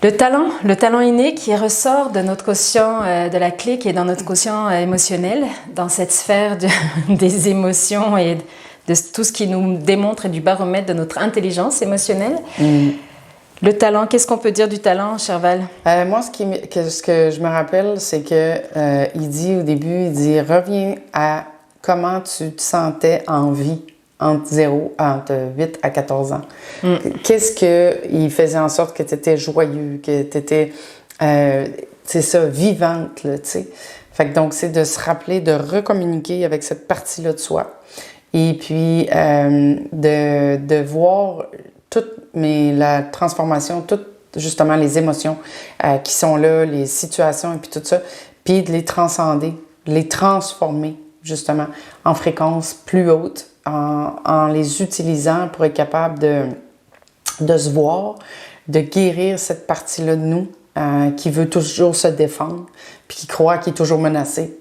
Le talent inné qui ressort de notre quotient, de la clé qui est dans notre quotient émotionnel, dans cette sphère des émotions et de tout ce qui nous démontre et du baromètre de notre intelligence émotionnelle. Le talent, qu'est-ce qu'on peut dire du talent, Cherval? Moi, ce que je me rappelle, c'est que il dit au début, il dit « Reviens à comment tu te sentais en vie entre 8 à 14 ans. Qu'est-ce qui faisait en sorte que tu étais joyeux, que tu étais, c'est ça, vivante, là, tu sais. Fait que donc, c'est de se rappeler, de recommuniquer avec cette partie-là de soi. Et puis, de voir la transformation, toutes justement les émotions qui sont là, les situations et puis tout ça, puis de les transcender, les transformer justement en fréquences plus hautes, en les utilisant pour être capable de se voir, de guérir cette partie-là de nous qui veut toujours se défendre, puis qui croit qu'il est toujours menacé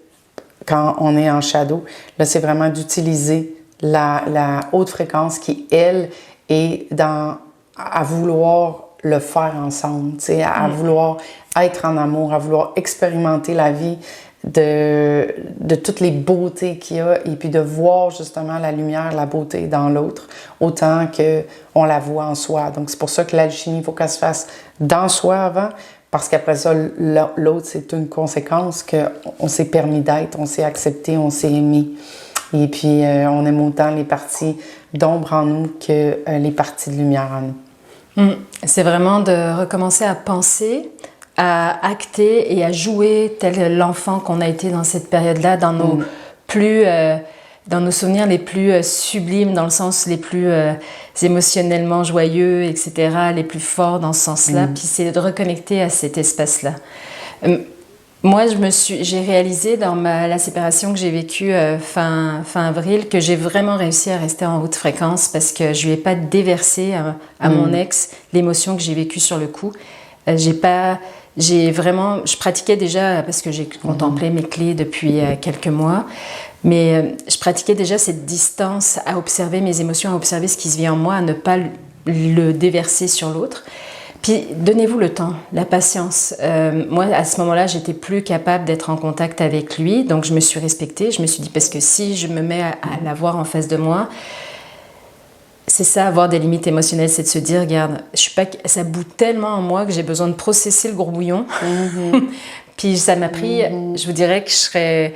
quand on est en shadow. Là, c'est vraiment d'utiliser la haute fréquence qui, elle, est à vouloir le faire ensemble, à vouloir être en amour, à vouloir expérimenter la vie de toutes les beautés qu'il y a et puis de voir justement la lumière, la beauté dans l'autre, autant qu'on la voit en soi. Donc, c'est pour ça que l'alchimie, il faut qu'elle se fasse dans soi avant, parce qu'après ça, l'autre, c'est une conséquence qu'on s'est permis d'être, on s'est accepté, on s'est aimé. Et puis, on aime autant les parties d'ombre en nous que les parties de lumière en nous. C'est vraiment de recommencer à penser, à acter et à jouer tel l'enfant qu'on a été dans cette période-là, dans nos souvenirs les plus sublimes, dans le sens les plus émotionnellement joyeux, etc., les plus forts dans ce sens-là. Puis c'est de reconnecter à cet espace-là. Moi, j'ai réalisé dans la séparation que j'ai vécue fin avril que j'ai vraiment réussi à rester en haute fréquence parce que je lui ai pas déversé à mon ex l'émotion que j'ai vécue sur le coup. Je pratiquais déjà, parce que j'ai contemplé mes clés depuis quelques mois, mais je pratiquais déjà cette distance à observer mes émotions, à observer ce qui se vit en moi, à ne pas le déverser sur l'autre. Puis, donnez-vous le temps, la patience. Moi, à ce moment-là, j'étais plus capable d'être en contact avec lui, donc je me suis respectée. Je me suis dit, parce que si je me mets à l'avoir en face de moi, c'est ça, avoir des limites émotionnelles, c'est de se dire, regarde, ça bout tellement en moi que j'ai besoin de processer le gros bouillon. Puis ça m'a pris, je vous dirais que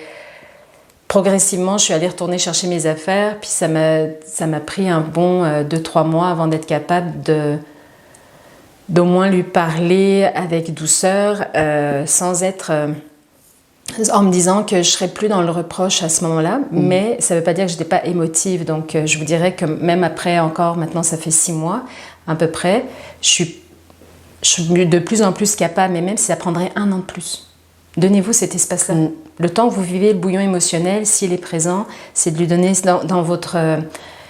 progressivement, je suis allée retourner chercher mes affaires, puis ça m'a pris un bon 2-3 mois avant d'être capable d'au moins lui parler avec douceur, sans être... en me disant que je serais plus dans le reproche à ce moment-là, mais ça ne veut pas dire que je n'étais pas émotive. Donc, je vous dirais que même après encore, maintenant ça fait 6 mois à peu près, je suis de plus en plus capable, mais même si ça prendrait 1 an de plus. Donnez-vous cet espace-là. Le temps que vous vivez le bouillon émotionnel, s'il est présent, c'est de lui donner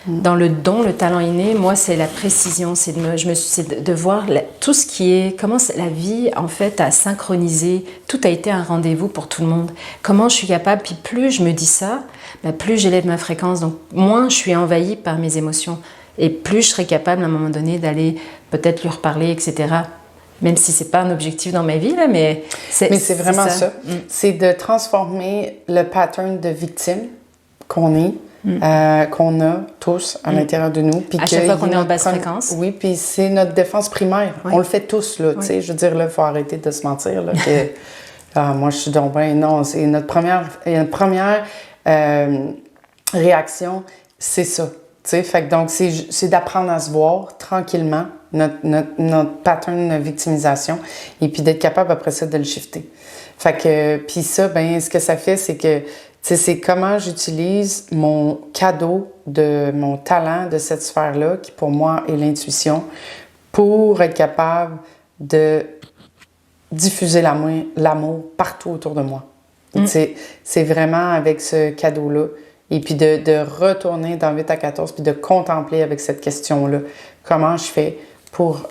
dans le don, le talent inné. Moi, c'est la précision, c'est de voir tout ce qui est, comment la vie, en fait, a synchronisé, tout a été un rendez-vous pour tout le monde. Comment je suis capable, puis plus je me dis ça, plus j'élève ma fréquence, donc moins je suis envahie par mes émotions, et plus je serai capable, à un moment donné, d'aller peut-être lui reparler, etc., même si c'est pas un objectif dans ma vie, là, mais c'est vraiment ça. C'est de transformer le pattern de victime qu'on est, qu'on a tous à l'intérieur de nous. Puis à chaque fois qu'on est en basse fréquence. Oui, puis c'est notre défense primaire. On le fait tous, là, tu sais. Je veux dire, là, il faut arrêter de se mentir, là, que moi, je suis donc bien... Non, c'est notre première réaction, c'est ça. Tu sais, fait que donc, c'est d'apprendre à se voir tranquillement, notre pattern de victimisation, et puis d'être capable après ça de le shifter. Fait que, puis ça, ben, ce que ça fait, c'est que, tu sais, c'est comment j'utilise mon cadeau mon talent de cette sphère-là, qui pour moi est l'intuition, pour être capable de diffuser l'amour partout autour de moi. C'est vraiment avec ce cadeau-là. Et puis de retourner dans 8 à 14, puis de contempler avec cette question-là, comment je fais pour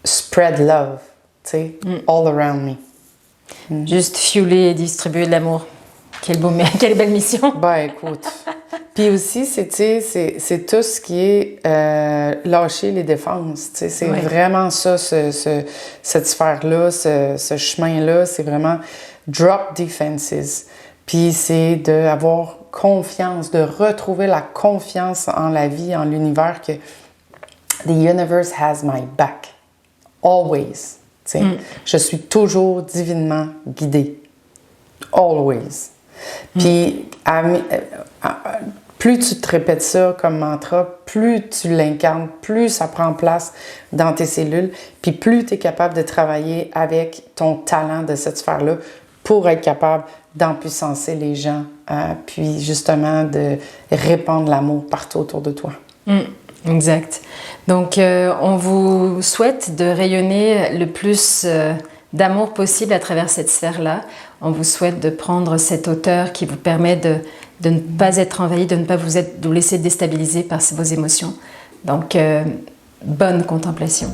spread love, tu sais, all around me. Juste fueler et distribuer de l'amour. Quelle belle mission. Ben, écoute. Puis aussi, c'est tout ce qui est c'est lâcher les défenses. Tu sais, c'est vraiment ça, cette sphère-là, ce chemin-là, c'est vraiment drop defenses. Puis c'est d'avoir confiance, de retrouver la confiance en la vie, en l'univers, que the universe has my back. Always. Tu sais, je suis toujours divinement guidée. Always. Puis, plus tu te répètes ça comme mantra, plus tu l'incarnes, plus ça prend place dans tes cellules, puis plus tu es capable de travailler avec ton talent de cette sphère-là pour être capable d'empuissancer les gens, puis justement de répandre l'amour partout autour de toi. Exact. Donc, on vous souhaite de rayonner le plus d'amour possible à travers cette sphère-là. On vous souhaite de prendre cette hauteur qui vous permet de ne pas être envahi, de ne pas vous laisser déstabiliser par vos émotions. Donc, bonne contemplation.